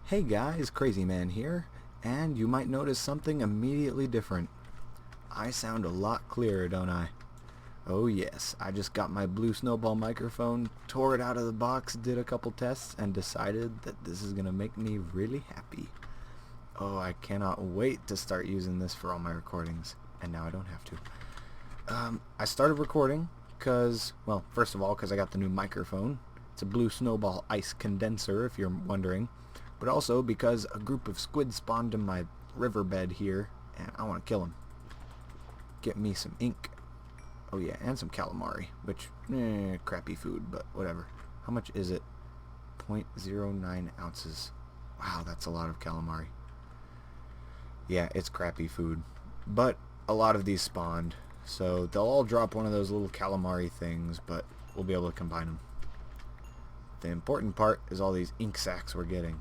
Hey guys, Crazy Man here, and you might notice something immediately different. I sound a lot clearer, don't I? Oh yes, I just got my blue snowball microphone, tore it out of the box, did a couple tests, and decided that this is gonna make me really happy. Oh, I cannot wait to start using this for all my recordings, and now I don't have to. I started recording because, well, first of all, because I got the new microphone. It's a blue snowball ice condenser, if you're wondering. But also because a group of squid spawned in my riverbed here, and I want to kill them. Get me some ink. Oh yeah, and some calamari, which, crappy food, but whatever. How much is it? 0.09 ounces. Wow, that's a lot of calamari. Yeah, it's crappy food. But a lot of these spawned, so they'll all drop one of those little calamari things, but we'll be able to combine them. The important part is all these ink sacs we're getting,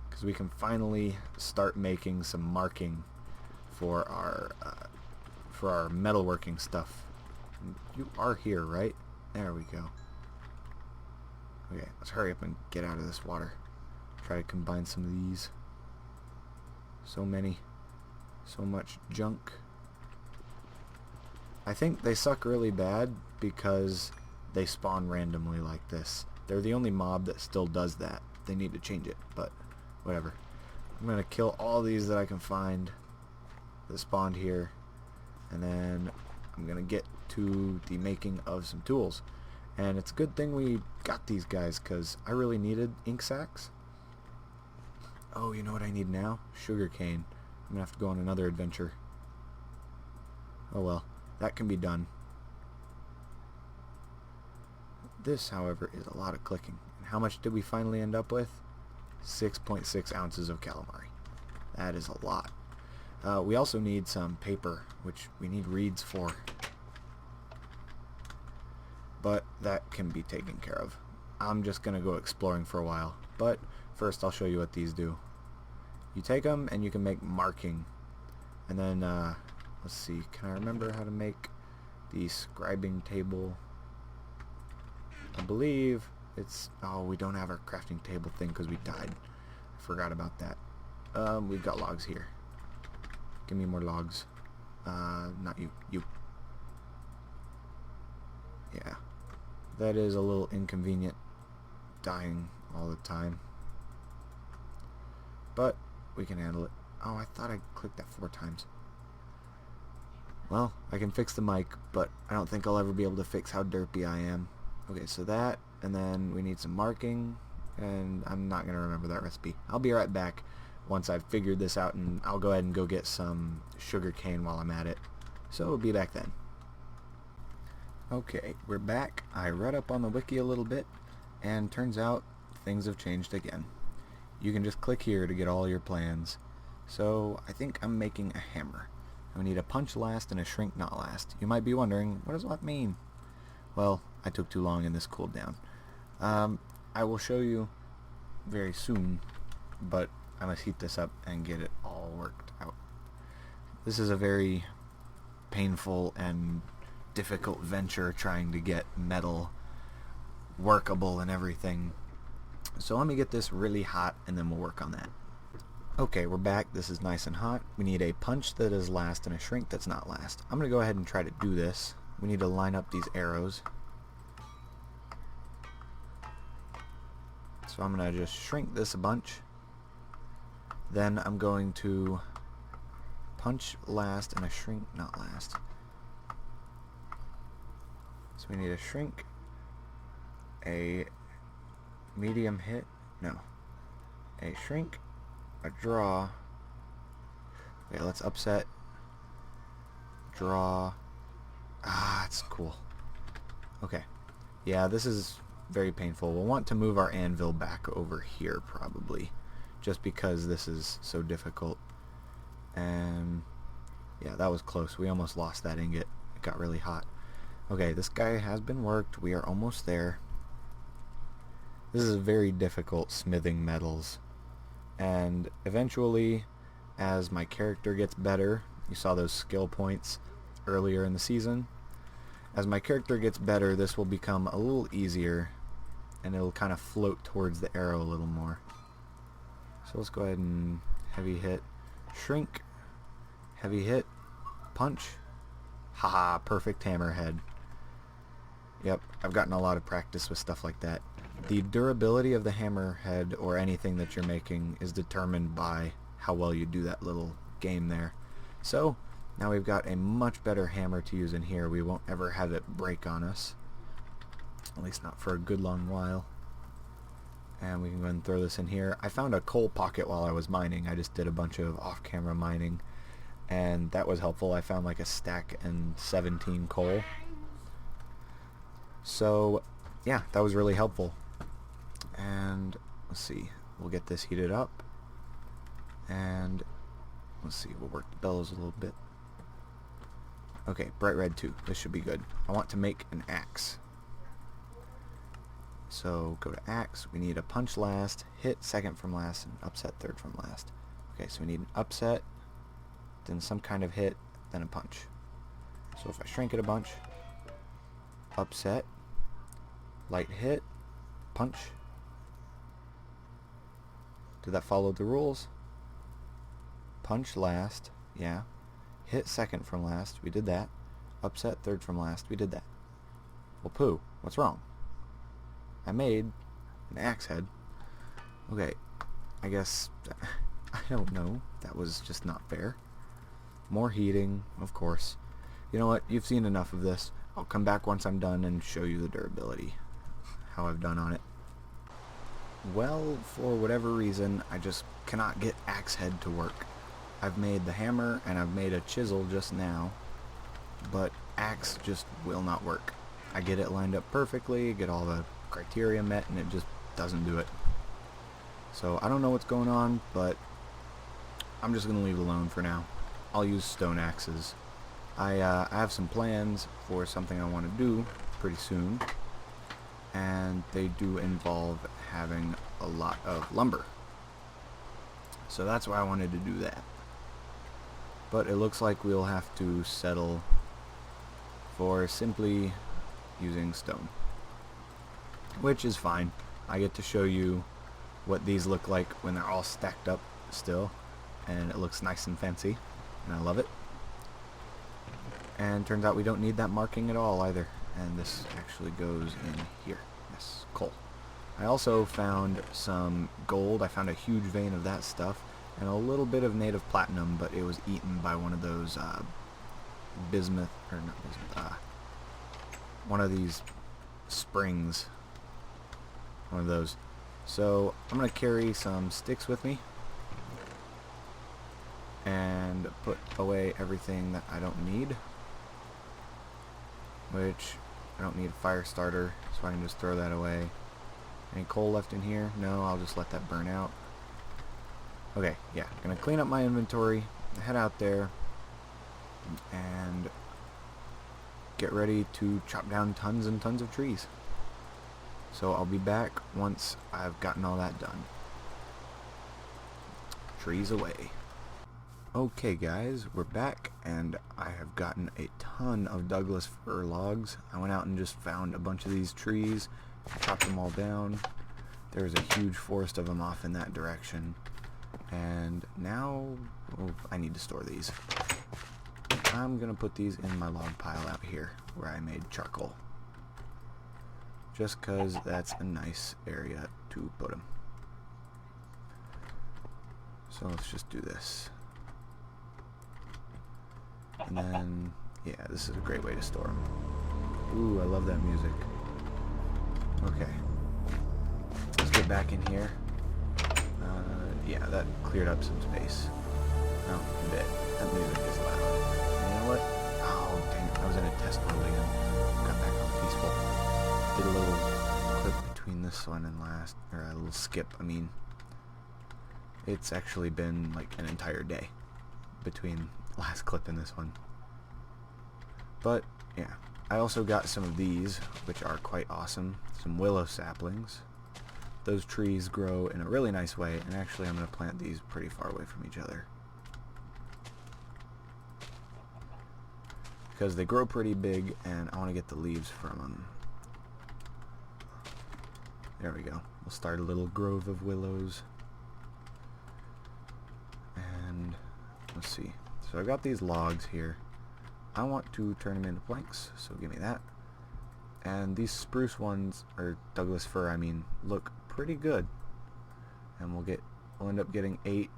because we can finally start making some marking for our metalworking stuff. You are here, right? There we go. Okay, let's hurry up and get out of this water. Try to combine some of these. So many. So much junk. I think they suck really bad because they spawn randomly like this. They're the only mob that still does that. They need to change it, but whatever. I'm gonna kill all these that I can find that spawned here, and then I'm gonna get to the making of some tools. And it's a good thing we got these guys, because I really needed ink sacs. Oh, you know what I need now? Sugar cane. I'm gonna have to go on another adventure. Oh well, that can be done. This, however, is a lot of clicking. And how much did we finally end up with? 6.6 ounces of calamari. That is a lot. We also need some paper, which we need reeds for. But that can be taken care of. I'm just going to go exploring for a while. But first I'll show you what these do. You take them and you can make marking. And then, let's see, can I remember how to make the scribing table? I believe it's... Oh, we don't have our crafting table thing because we died. I forgot about that. We've got logs here. Give me more logs. Not you. You. Yeah. That is a little inconvenient, dying all the time. But we can handle it. Oh, I thought I clicked that 4 times. Well, I can fix the mic, but I don't think I'll ever be able to fix how derpy I am. Okay, so that, and then we need some marking, and I'm not going to remember that recipe. I'll be right back once I've figured this out, and I'll go ahead and go get some sugar cane while I'm at it. So we'll be back then. Okay, we're back. I read up on the wiki a little bit, and turns out things have changed again. You can just click here to get all your plans. So I think I'm making a hammer. We need a punch last and a shrink not last. You might be wondering, what does that mean? Well, I took too long and this cooled down. I will show you very soon, but I must heat this up and get it all worked out. This is a very painful and difficult venture trying to get metal workable and everything. So let me get this really hot and then we'll work on that. Okay, we're back. This is nice and hot. We need a punch that is last and a shrink that's not last. I'm going to go ahead and try to do this. We need to line up these arrows. So I'm going to just shrink this a bunch. Then I'm going to punch last and a shrink not last. So we need a shrink, a medium hit, no, a shrink, a draw. Okay, let's upset, draw. Ah, it's cool. Okay. Yeah, this is very painful. We'll want to move our anvil back over here probably, just because this is so difficult. And yeah, that was close. We almost lost that ingot. It got really hot. Okay, this guy has been worked. We are almost there. This is very difficult smithing metals. And eventually, as my character gets better, you saw those skill points earlier in the season. As my character gets better, this will become a little easier, and it'll kind of float towards the arrow a little more. So let's go ahead and heavy hit, shrink, heavy hit, punch. Haha, perfect hammerhead. Yep, I've gotten a lot of practice with stuff like that. The durability of the hammerhead or anything that you're making is determined by how well you do that little game there. So now we've got a much better hammer to use in here. We won't ever have it break on us, at least not for a good long while. And we can go ahead and throw this in here. I found a coal pocket while I was mining. I just did a bunch of off-camera mining, and that was helpful. I found like a stack and 17 coal. So yeah, that was really helpful. And let's see, we'll get this heated up, and let's see, we'll work the bellows a little bit. Okay, bright red too. This should be good. I want to make an axe. So go to axe. We need a punch last, hit second from last, and upset third from last. Okay, so we need an upset, then some kind of hit, then a punch. So if I shrink it a bunch, upset, light hit, punch. Did that follow the rules? Punch last, yeah. Hit second from last, we did that. Upset third from last, we did that. Well, poo, what's wrong? I made an axe head. Okay, I guess, I don't know. That was just not fair. More heating, of course. You know what, you've seen enough of this. I'll come back once I'm done and show you the durability, how I've done on it. Well, for whatever reason, I just cannot get axe head to work. I've made the hammer and I've made a chisel just now, but axe just will not work. I get it lined up perfectly, get all the criteria met, and it just doesn't do it. So I don't know what's going on, but I'm just going to leave it alone for now. I'll use stone axes. I have some plans for something I want to do pretty soon, and they do involve having a lot of lumber. So that's why I wanted to do that. But it looks like we'll have to settle for simply using stone, which is fine. I get to show you what these look like when they're all stacked up still, and it looks nice and fancy, and I love it. And turns out we don't need that marking at all either, and this actually goes in here. Yes, coal. I also found some gold. I found a huge vein of that stuff, and a little bit of native platinum, but it was eaten by one of those bismuth, or not bismuth, one of these springs, one of those. So I'm going to carry some sticks with me and put away everything that I don't need, which I don't need a fire starter, so I can just throw that away. Any coal left in here? No, I'll just let that burn out. Okay, yeah, I'm going to clean up my inventory, head out there, and get ready to chop down tons and tons of trees. So I'll be back once I've gotten all that done. Trees away. Okay guys, we're back, and I have gotten a ton of Douglas fir logs. I went out and just found a bunch of these trees, chopped them all down. There's a huge forest of them off in that direction. And now, I need to store these. I'm gonna put these in my log pile out here where I made charcoal, just cause that's a nice area to put them. So let's just do this, and then yeah, this is a great way to store them. Ooh, I love that music. Okay, let's get back in here. Yeah, that cleared up some space. Oh, a bit. That music is loud. And you know what? Oh, dang it. I was in a test world again. Got back on peaceful. Did a little clip between this one and last. Or a little skip, I mean. It's actually been like an entire day between last clip and this one. But, yeah. I also got some of these, which are quite awesome. Some willow saplings. Those trees grow in a really nice way, and actually I'm going to plant these pretty far away from each other, because they grow pretty big and I want to get the leaves from them. There we go. We'll start a little grove of willows. let's see. So I've got these logs here. I want to turn them into planks, so give me that. And these spruce ones, or Douglas fir, I mean, look pretty good. And we'll end up getting 8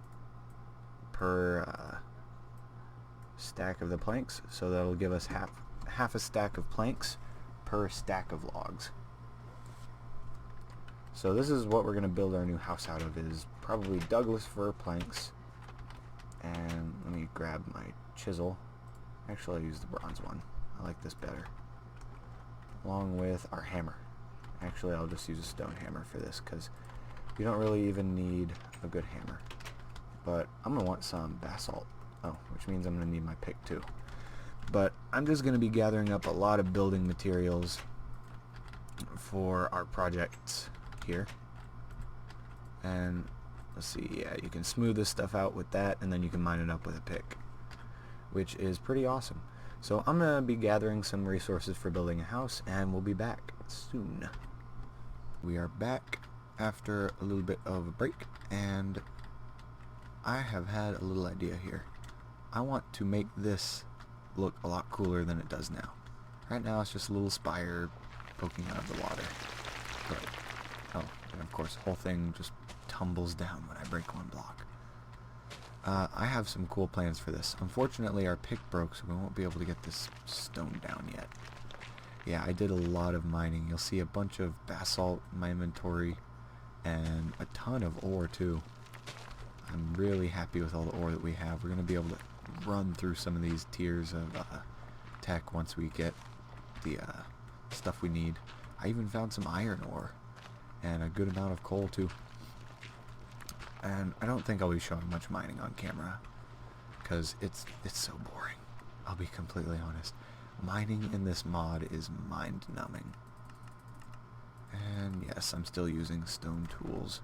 per stack of the planks, so that'll give us half a stack of planks per stack of logs. So this is what we're going to build our new house out of, is probably Douglas fir planks. And let me grab my chisel. Actually, I'll use the bronze one. I like this better. Along with our hammer. Actually, I'll just use a stone hammer for this, because you don't really even need a good hammer. But I'm going to want some basalt. Oh, which means I'm going to need my pick too. But I'm just going to be gathering up a lot of building materials for our projects here. And let's see, yeah, you can smooth this stuff out with that, and then you can mine it up with a pick, which is pretty awesome. So I'm going to be gathering some resources for building a house, and we'll be back soon. We are back after a little bit of a break, and I have had a little idea here. I want to make this look a lot cooler than it does now. Right now it's just a little spire poking out of the water. But, oh, and of course the whole thing just tumbles down when I break one block. I have some cool plans for this. Unfortunately our pick broke, so we won't be able to get this stone down yet. Yeah, I did a lot of mining. You'll see a bunch of basalt in my inventory and a ton of ore too. I'm really happy with all the ore that we have. We're going to be able to run through some of these tiers of tech once we get the stuff we need. I even found some iron ore and a good amount of coal too. And I don't think I'll be showing much mining on camera because it's so boring. I'll be completely honest. Mining in this mod is mind-numbing. And yes, I'm still using stone tools.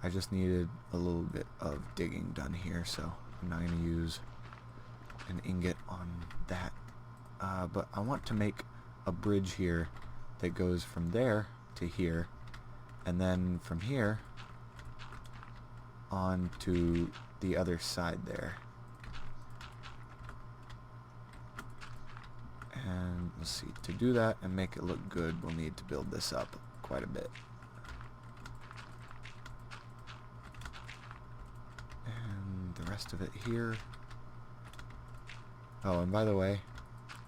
I just needed a little bit of digging done here, so I'm not going to use an ingot on that. But I want to make a bridge here that goes from there to here, and then from here on to the other side there. And let's see, to do that and make it look good, we'll need to build this up quite a bit. And the rest of it here. Oh, and by the way,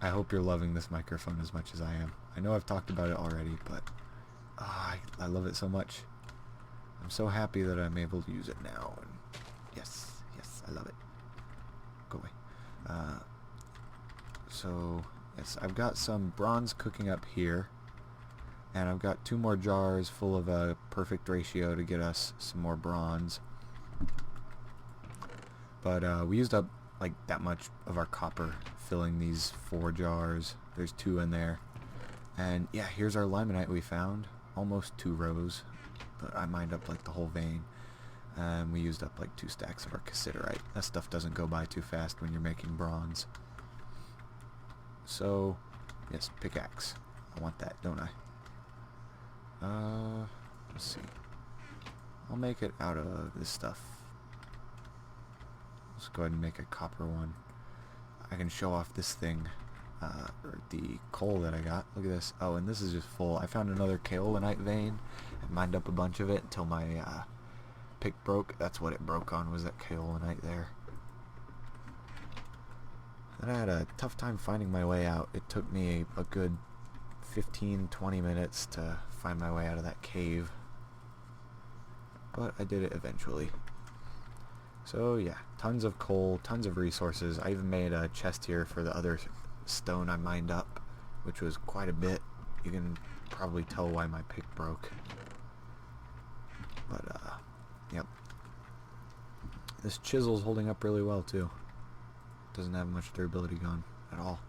I hope you're loving this microphone as much as I am. I know I've talked about it already, but I love it so much. I'm so happy that I'm able to use it now. And yes, I love it. Go away. So, yes, I've got some bronze cooking up here. And I've got 2 more jars full of a perfect ratio to get us some more bronze. But we used up like that much of our copper filling these 4 jars. There's 2 in there. And yeah, here's our limonite we found. Almost 2 rows. But I mined up like the whole vein. And we used up like 2 stacks of our cassiterite. That stuff doesn't go by too fast when you're making bronze. So, yes, pickaxe. I want that, don't I? Let's see. I'll make it out of this stuff. Let's go ahead and make a copper one. I can show off this thing, or the coal that I got. Look at this. Oh, and this is just full. I found another kaolinite vein and mined up a bunch of it until my pick broke. That's what it broke on, was that kaolinite there. And I had a tough time finding my way out. It took me a good 15-20 minutes to find my way out of that cave. But I did it eventually. So yeah, tons of coal, tons of resources. I even made a chest here for the other stone I mined up, which was quite a bit. You can probably tell why my pick broke. But yep. This chisel's holding up really well too. Doesn't have much durability gone at all.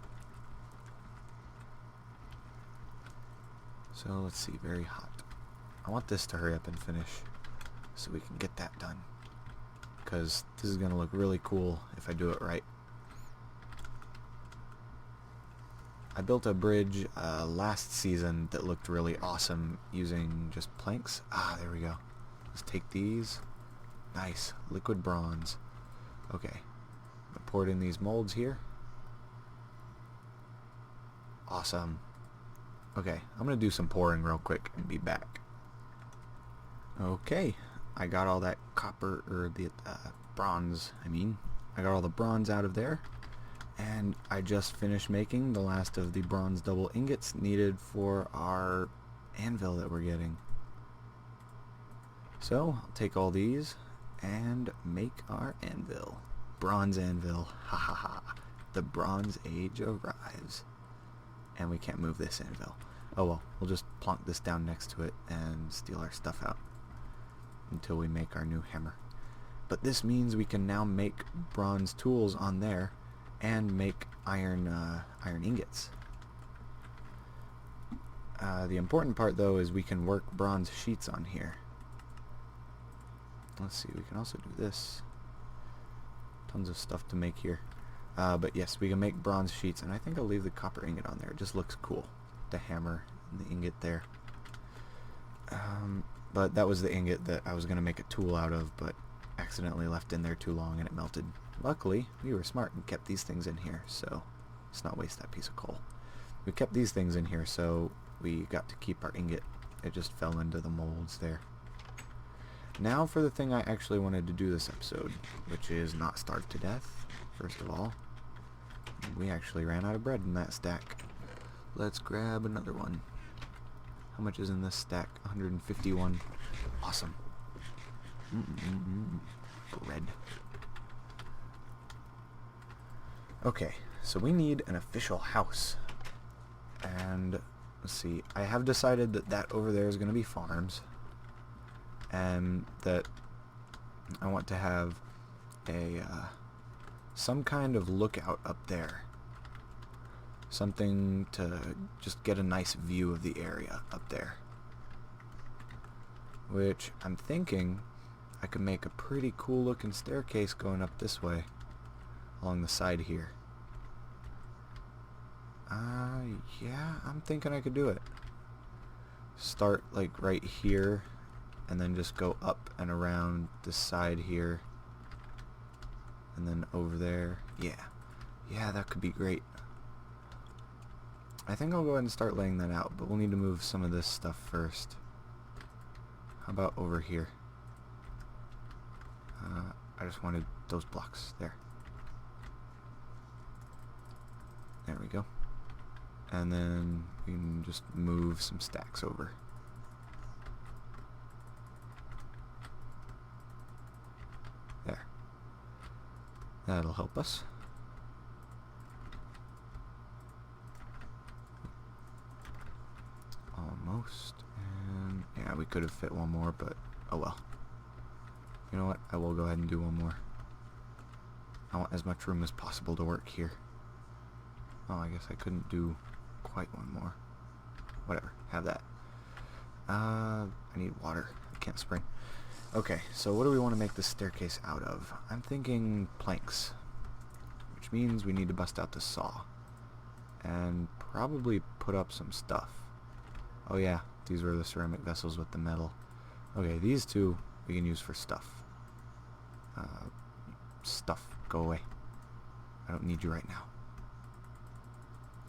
So let's see, very hot. I want this to hurry up and finish so we can get that done, because this is going to look really cool if I do it right. I built a bridge last season that looked really awesome using just planks. There we go. Let's take these. Nice. Liquid bronze. Okay. pour it in these molds here. Awesome. Okay, I'm gonna do some pouring real quick and be back. Okay, I got all that copper, or the bronze, I got all the bronze out of there, and I just finished making the last of the bronze double ingots needed for our anvil that we're getting. So, I'll take all these and make our anvil. Bronze anvil, ha ha ha. The Bronze Age arrives. And we can't move this anvil. Oh well, we'll just plonk this down next to it and steal our stuff out until we make our new hammer. But this means we can now make bronze tools on there and make iron ingots. The important part though is we can work bronze sheets on here. Let's see, we can also do this. Tons of stuff to make here. But yes, we can make bronze sheets, and I think I'll leave the copper ingot on there. It just looks cool. The hammer and the ingot there. But that was the ingot that I was going to make a tool out of, but accidentally left in there too long and it melted. Luckily, we were smart and kept these things in here, so let's not waste that piece of coal. We kept these things in here, so we got to keep our ingot. It just fell into the molds there. Now for the thing I actually wanted to do this episode, which is not starve to death, first of all. We actually ran out of bread in that stack. Let's grab another one. How much is in this stack? 151. Awesome. Bread. Okay, so we need an official house. And let's see, I have decided that that over there is going to be farms. And that I want to have a some kind of lookout up there. Something to just get a nice view of the area up there. Which I'm thinking I could make a pretty cool looking staircase going up this way along the side here. Yeah, I'm thinking I could do it. Start like right here and then just go up and around the side here and then over there. Yeah, that could be great. I think I'll go ahead and start laying that out, but we'll need to move some of this stuff first. How about over here? I just wanted those blocks there. There we go. And then we can just move some stacks over. There. That'll help us. Almost. And yeah, we could have fit one more, but oh well. You know what? I will go ahead and do one more. I want as much room as possible to work here. Oh, I guess I couldn't do quite one more. Whatever, have that. I need water. I can't spring. Okay, so what do we want to make this staircase out of? I'm thinking planks, which means we need to bust out the saw and probably put up some stuff. Oh yeah, these were the ceramic vessels with the metal. Okay, these two we can use for stuff. Stuff, go away. I don't need you right now.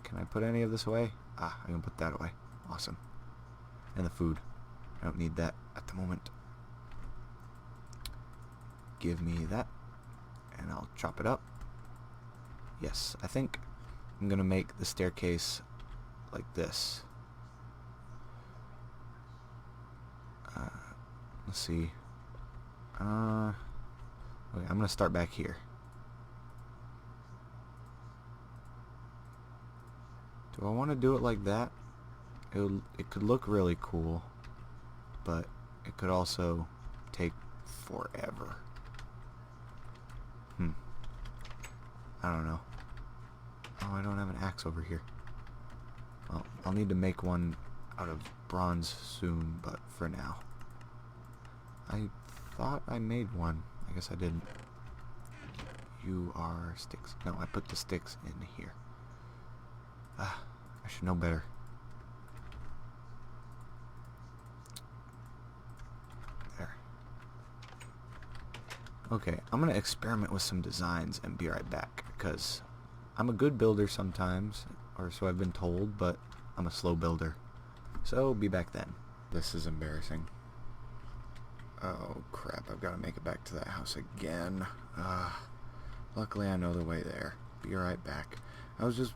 Can I put any of this away? Ah, I can put that away. Awesome. And the food. I don't need that at the moment. Give me that, and I'll chop it up. Yes, I think I'm gonna make the staircase like this. Let's see. Okay, I'm gonna start back here. Do I want to do it like that? It could look really cool, but it could also take forever. I don't know. Oh, I don't have an axe over here. Well, I'll need to make one out of bronze soon, but for now. I thought I made one. I guess I didn't. You are sticks. No, I put the sticks in here. I should know better. There. Okay, I'm gonna experiment with some designs and be right back, because I'm a good builder sometimes, or so I've been told, but I'm a slow builder. So, be back then. This is embarrassing. Oh crap, I've got to make it back to that house again. Luckily I know the way there. Be right back. I was just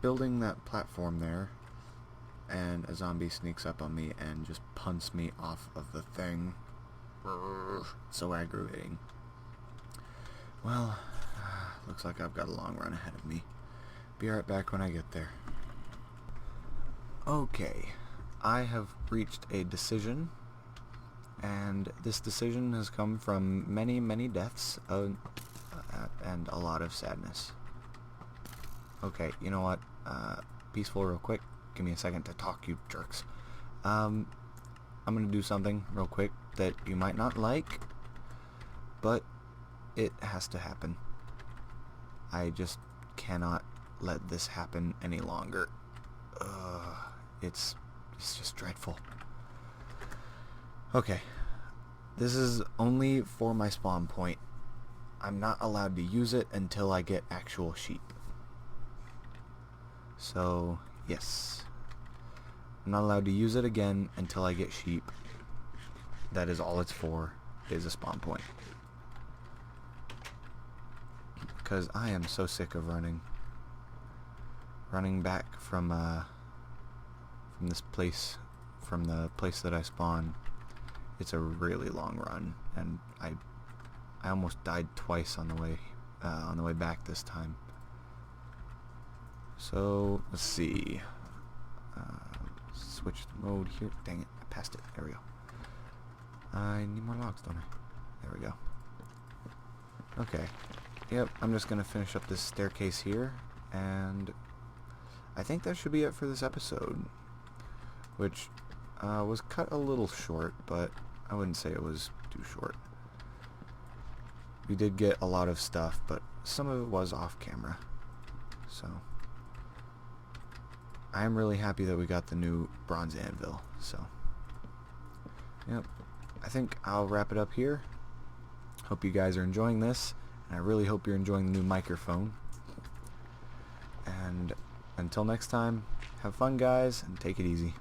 building that platform there, and a zombie sneaks up on me and just punts me off of the thing. So aggravating. Well, looks like I've got a long run ahead of me. Be right back when I get there. Okay, I have reached a decision, and this decision has come from many, many deaths and a lot of sadness. Okay, you know what? Peaceful real quick. Give me a second to talk, you jerks. I'm gonna do something real quick that you might not like, but it has to happen. I just cannot let this happen any longer. It's just dreadful. Okay, this is only for my spawn point. I'm not allowed to use it until I get actual sheep. So, yes. I'm not allowed to use it again until I get sheep. That is all it's for, is a spawn point. Because I am so sick of running back from this place, from the place that I spawn. It's a really long run, and I almost died twice on the way back this time. So let's see. Switch mode here. Dang it! I passed it. There we go. I need more logs, don't I? There we go. Okay. Yep, I'm just gonna finish up this staircase here, and I think that should be it for this episode, which was cut a little short, but I wouldn't say it was too short. We did get a lot of stuff, but some of it was off camera, so I am really happy that we got the new bronze anvil. So yep, I think I'll wrap it up here. Hope you guys are enjoying this, and I really hope you're enjoying the new microphone. And until next time, have fun guys, and take it easy.